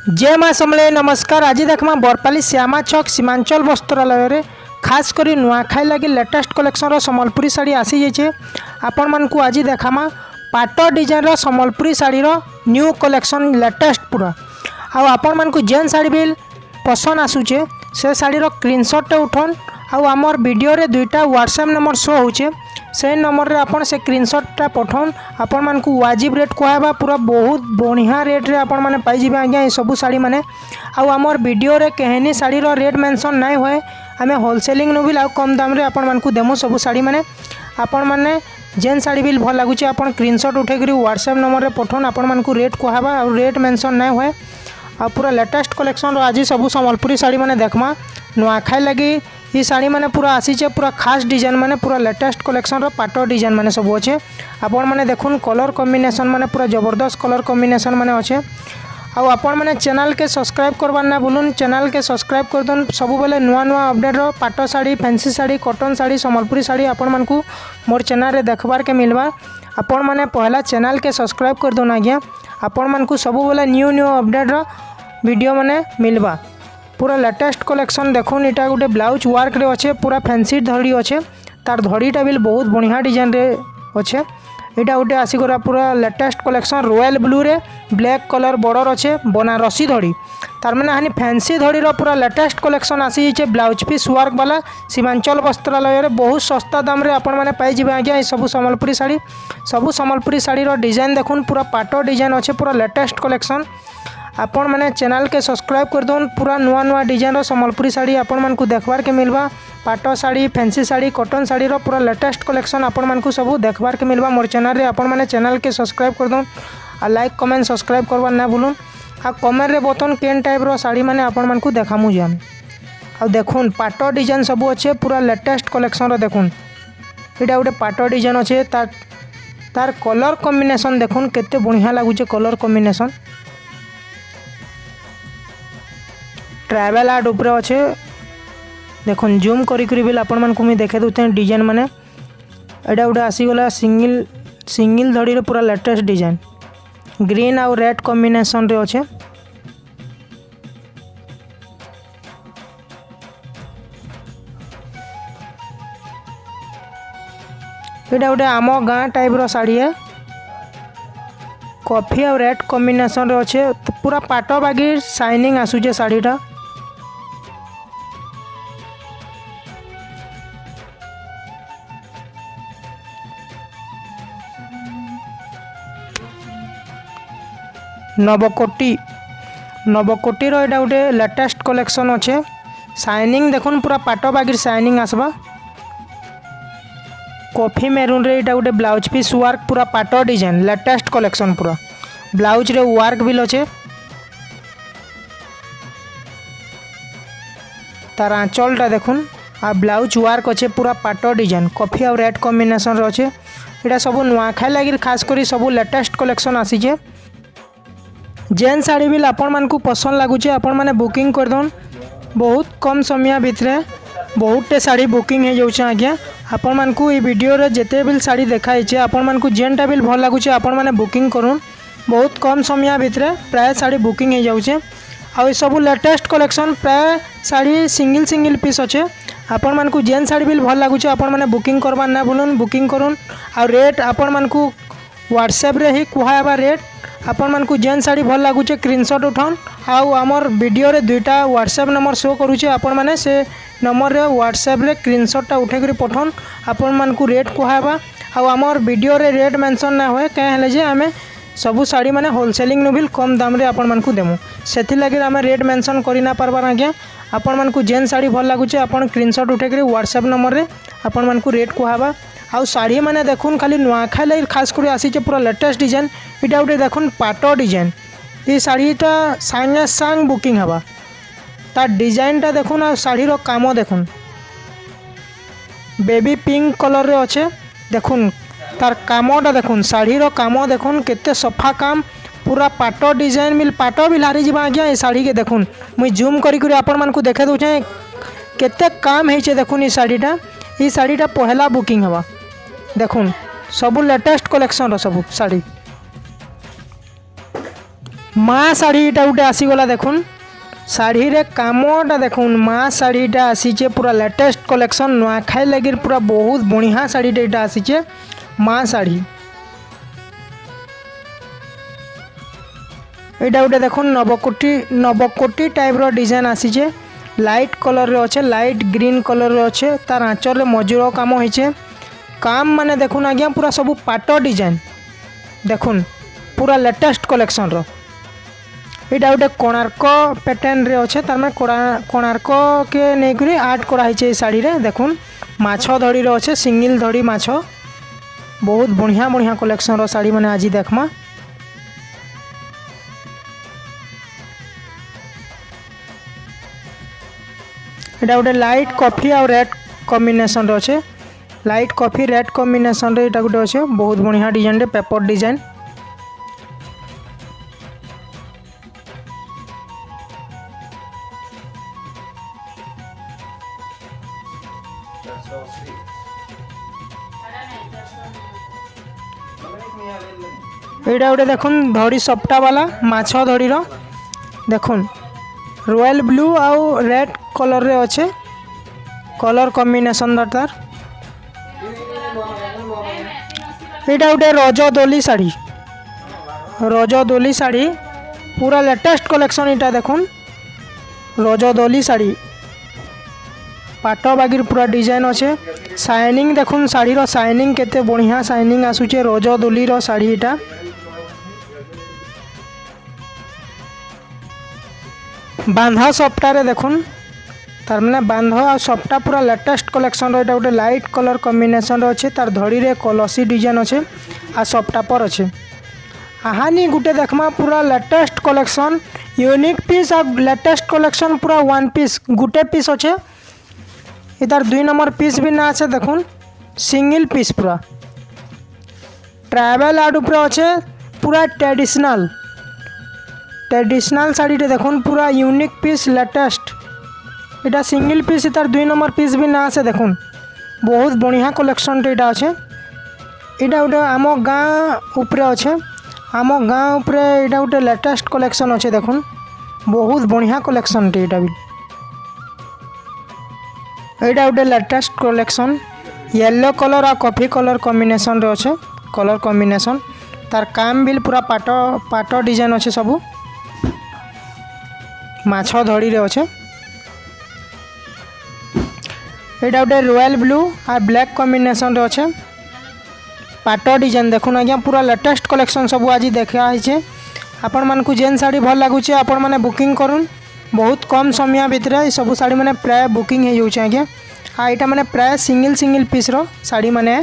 जय माँ समले नमस्कार। आज देखमा बरपाली श्यामा चौक सीमांचल वस्त्रालय रे खास करी नुआखाई लगी लेटेस्ट कलेक्शन सम्बलपुरी साड़ी आसी जाइए। आपण मानकु आज देखामा पाट डिजाइन रो सम्बलपुरी साड़ी रो न्यू कलेक्शन लेटेस्ट पूरा आपण मानकु जेन साड़ी भी पसंद आसुचे से साड़ी रो स्क्रीनशॉट उठान आमर वीडियो रे दुईटा व्हाट्सएप नंबर शो होचे से नंबर रे आपण से स्क्रीनशॉट पठाउन आपण मानकु वाजिब रेट कहबा पूरा बहुत बढ़िया रेट रे आपण माने पाई जिबे आज्ञा ए सब साड़ी माने आमर वीडियो रे कहनी साड़ी रो रेट मेंशन नहीं होए आमे होलसेलिंग नु भी कम दाम रे आपण मानकु देमु सब साड़ी माने आपण माने जेन साड़ी भी भल लगुचे आपण स्क्रीनशॉट उठे करी व्हाट्सएप नंबर रे पठाउन आपण मानकु रेट कहबा और रेट मेंशन नहीं होए पूरा लेटेस्ट कलेक्शन आज सब सम्बलपुरी साड़ी माने देखमा नुआखाई लगी ये साड़ी माने पूरा आसीचे पूरा खास डिजाइन माने पूरा लेटेस्ट कलेक्शन रो पाट डिजाइन माने सब अच्छे आपण माने देखुन कलर कॉम्बिनेशन माने पूरा जबरदस्त कलर कॉम्बिनेशन माने अच्छे आपण माने चैनल के सब्सक्राइब करबार ना भूलुन। चैनल के सब्सक्राइब कर दन सब बेले नुआ नुआ अपडेट रो पाट साड़ी फैंसी साड़ी कॉटन साड़ी सम्बलपुरी साड़ी आपण मानकु मोर चैनल रे देखबार के मिलबा। आपण माने पहला चैनल के सब्सक्राइब कर दन आज्ञा आपण मानकु सब बेले न्यू न्यू अपडेट रो वीडियो माने मिलबा। पूरा लेटेस्ट कलेक्शन देखुन इटा गोटे ब्लाउज वर्क रे अच्छे पूरा फैंसी धड़ी अच्छे तार धड़ीटा भी बहुत बढ़िया डिजाइन रे अच्छे इटा गोटे आसिगरा पूरा लेटेस्ट कलेक्शन रॉयल ब्लू रे ब्लैक कलर बॉर्डर अच्छे बनारसी धड़ी तार माने हानि फैंसी धड़ी रो पूरा लेटेस्ट कलेक्शन आसी छे ब्लाउज पीस वर्क वाला सीमांचल वस्त्रालय रे बहुत सस्ता दाम रे आपण माने पाई जिबे आज्ञा सब सम्बलपुरी साड़ी रो डिजाइन देखुन पूरा पाट डिजाइन अच्छे पूरा लेटेस्ट कलेक्शन आपण माने चैनल के सब्सक्राइब कर दन पूरा नुआ नुआ डिजाइन रो सम्बलपुरी साड़ी आपण मानकु देखबार के मिलबा। पाट साड़ी फैंसी साड़ी कॉटन साड़ी रो पूरा लेटेस्ट कलेक्शन आपण मानकु सब देखबार के मिलबा मोर चैनल रे। आपण माने चैनल के सब्सक्राइब कर दन आ लाइक कमेंट सब्सक्राइब करबा ना भूलुन आ कमेंट रे बतन केन टाइप रो साड़ी माने आपण मानकु देखामु जाम आ देखुन पाट डिजाइन सब अच्छे पूरा लेटेस्ट कलेक्शन रो देखुन इटा गोटे पाट डिजाइन अच्छे तार कलर कॉम्बिनेशन देखुन केते बढ़िया लागुचे कलर कॉम्बिनेशन ट्रैवल आर्ट ऊपर अच्छे देखुन जूम करी भी आपण मानकु मी देखे दूते डिजाइन माने एटा गोटे आसीगला सिंगल धड़ी रे पूरा लेटेस्ट डिजाइन ग्रीन आउ रेड कॉम्बिनेशन रे अच्छे एटा गोटे आम गाँ टाइप रो साड़ी है कॉफी और रेड कॉम्बिनेशन रे अच्छे पूरा पाट बागी शाइनिंग आसुचे साड़ीटा नवकोटी रो एटा गोटे लेटेस्ट कलेक्शन अच्छे शाइनिंग देखुन पूरा पाट बागी शाइनिंग आसबा कॉफी मेरून रे एटा गोटे ब्लाउज पीस वर्क पूरा पाट डिजाइन लेटेस्ट कलेक्शन पूरा ब्लाउज रे वर्क भी अच्छे तार आंचलटा देखुन आ ब्लाउज वर्क अच्छे पूरा पाट डिजाइन कॉफी और रेड कॉम्बिनेशन रे अच्छे एटा सब नुआखाई लगी खास करी सब लेटेस्ट कलेक्शन आसीचे जेन साड़ी भी आपण मानकु पसंद लगुचे आपण माने बुकिंग कर दन बहुत कम समय भितर बहुत साड़ी बुकिंग हो जाऊँ आज्ञा आपण मानकु ई वीडियो रे जेते भी साड़ी देखाई छे आपण मानकु जेनटा भी भल लगुचे आपण माने बुकिंग करूँ बहुत कम समय भितर प्राय साड़ी बुकिंग हो जाऊँ आ सब लेटेस्ट कलेक्शन प्राय साड़ी सिंगल पीस अच्छे आपण मानकु जेन साड़ी भी भल लगुचे आपण माने बुकिंग करबा ना भूलुन बुकिंग करूँ आ रेट आपण मानकु व्हाट्सएप रे ही कहबा रेट आपण मानकु जेन साड़ी भल लगुचे स्क्रीनशॉट उठान आउ आमर वीडियो रे दुईटा व्हाट्सएप नंबर शो करूचे आपण माने से नंबर रे व्हाट्सएप रे स्क्रीनशॉट उठे करी पठान आपण मानकु रेट कहबा आउ आमर वीडियो रे रेट मेंशन ना होए कहे हले जे आमे सबू साड़ी माने होलसेलिंग नु भी कम दाम रे आपण मानकु देमु सेथि लागि आमे रेट मेंशन करि ना परबार आज्ञा आपण मानकु जेन साड़ी भल लगुचे आपण स्क्रीनशॉट उठे करी व्हाट्सएप नंबर रे आपण मानकु रेट कहबा आउ साड़ी माने देखुन खाली नुआखाई लगी खास कर आसीचे पूरा लेटेस्ट डिजाइन इटा गोटे देखुन पाट डिजाइन ये साड़ीटा सागे सांग बुकिंग हवा तार डिजाइनटा देखुन आ साड़ीर काम देखुन बेबी पिंक कलर रे अच्छे देखुन तार कामटा देखुन साड़ीर काम देखुन केते सफा काम पूरा पाट डिजाइन मिल पाट भी हारी जा आज्ञा ये साड़ी के देखुन मुई जूम करी आपण मानकु देखे दूचे केते काम होइछे देखुन ये साड़ीटा पहला बुकिंग हवा देखुन सब लेटेस्ट कलेक्शन सब साड़ी माँ शाढ़ीटा गोटे आसीगला देखुन शाढ़ी रे कामटा देखुन माँ शाढ़ीटा आसीचे पूरा लेटेस्ट कलेक्शन नुआखाई लगी पूरा बहुत बढ़िया शाढ़ीटा यहाँ आसीचे माँ शाढ़ी। यहाँ गोटे देखुन नवकोटी टाइप रो डिजाइन आसीचे लाइट कलर रे अच्छे लाइट ग्रीन कलर रे अच्छे तार आँचर रे मजूर काम होइचे काम माने देखुन आज्ञा पूरा सब पाट डिजाइन देखुन पूरा लेटेस्ट कलेक्शन रो। यहाँ गोटे कोणार्क पैटर्न रे अच्छे तार माने कोणार्क के नहीं आर्ट कराई शाढ़ी रे देखुन माछ धड़ी रे अच्छे सिंगल धड़ी माछ बहुत बढ़िया बढ़िया कलेक्शन रो शाढ़ी मैंने आज देखमा। यहाँ गोटे लाइट कॉफी और रेड कॉम्बिनेशन अच्छे लाइट कॉफी रेड कॉम्बिनेशन रे यहाँ गोटे अच्छे बहुत बढ़िया डिजाइन रे पेपर डिजाइन। यहाँ गोटे देखुन धड़ी सप्टा वाला माछ धड़ी रो देखुन रॉयल ब्लू आउ रेड कलर रे अच्छे कलर कॉम्बिनेशन दरकार। यहाँ गोटे रजदोली शाढ़ी पूरा लेटेस्ट कलेक्शन यहाँ देखुन रजदोली शाढ़ी पाट बागिर पूरा डिजाइन अच्छे शाइनिंग देखुन शाढ़ी रो शाइनिंग केते बढ़िया शाइनिंग आसुचे रजदोली रो शाढ़ी यहाँ बांधा सप्टारे देखुन तार माने बांध आ सप्टा पूरा लेटेस्ट कलेक्शन रो गोटे लाइट कलर कॉम्बिनेशन अच्छे तार धड़ी रे कलसी डिजाइन अच्छे आ सप्टा पर अच्छे आहानी गुटे देखमा पूरा लेटेस्ट कलेक्शन यूनिक पीस आ लेटेस्ट कलेक्शन पूरा वन पीस गुटे पीस अच्छे इधर 2 नंबर पीस भी ना अच्छे देखुन सिंगल पीस पूरा ट्रैवल आर्ट ऊपर अच्छे पूरा ट्रेडिशनल शाढ़ी देखुन पूरा यूनिक पीस लेटेस्ट इटा सिंगल पीस इतार 2 नंबर पीस भी ना आसे देखुन बहुत बढ़िया कलेक्शन यहाँ अच्छे यहाँ गोटे आम गाँ उपरे अच्छे आम गाँ उपरे यहाँ गोटे लेटेस्ट कलेक्शन अच्छे देखुन बहुत बढ़िया कलेक्शन यहाँ भी यहाँ गोटे लेटेस्ट कलेक्शन येलो कलर आ कॉफी कलर कॉम्बिनेशन रे अच्छे कलर कॉम्बिनेशन तार काम भी पूरा पाट डिजाइन अच्छे सबू माछ धड़ी रे अच्छे यहाँ गोटे रॉयल ब्लू और ब्लैक कॉम्बिनेशन रे अच्छे पाट डिजाइन देखुन आज्ञा पूरा लेटेस्ट कलेक्शन सब आज देखाई आपण मानकु जेन साड़ी भल लगुचे आपण माने बुकिंग करूँ बहुत कम समय भितर सब साड़ी मैंने प्राय बुकिंग हो जाऊँ आज्ञा हाँ यहाँ मैंने प्राय सिंगल पीस रो साड़ी मैंने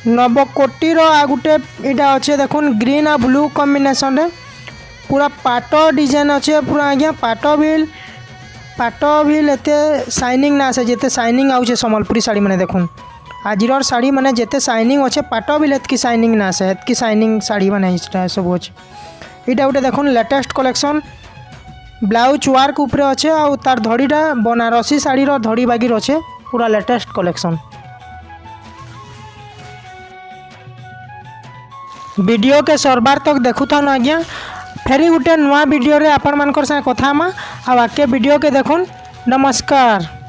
नवकोटी रो आ गुटे यहाँ अच्छे देखुन ग्रीन आ ब्लू कॉम्बिनेशन रे पूरा पाट डिजाइन अच्छे पूरा आज्ञा पाट बिल एते शाइनिंग ना आसे जिते शाइनिंग आउचे सम्बलपुरी साड़ी मैंने देखुन आजिर साड़ी मैंने जिते शाइनिंग अच्छे पाट बिल एतकी शाइनिंग ना आसे एतकी शाइनिंग साड़ी मैंने सब अच्छे यहाँ गोटे देखुन लेटेस्ट कलेक्शन ब्लाउज वर्क उपरे अच्छे आ तार धड़ीटा बनारसी शाड़ी रो धड़ी बागिर अच्छे पूरा लेटेस्ट कलेक्शन। वीडियो के सरबार तक देखु था ना आज्ञा फेरी गोटे नुआ वीडियो रे आपण मानकर साथ कथा आ आके वीडियो के देखुन नमस्कार।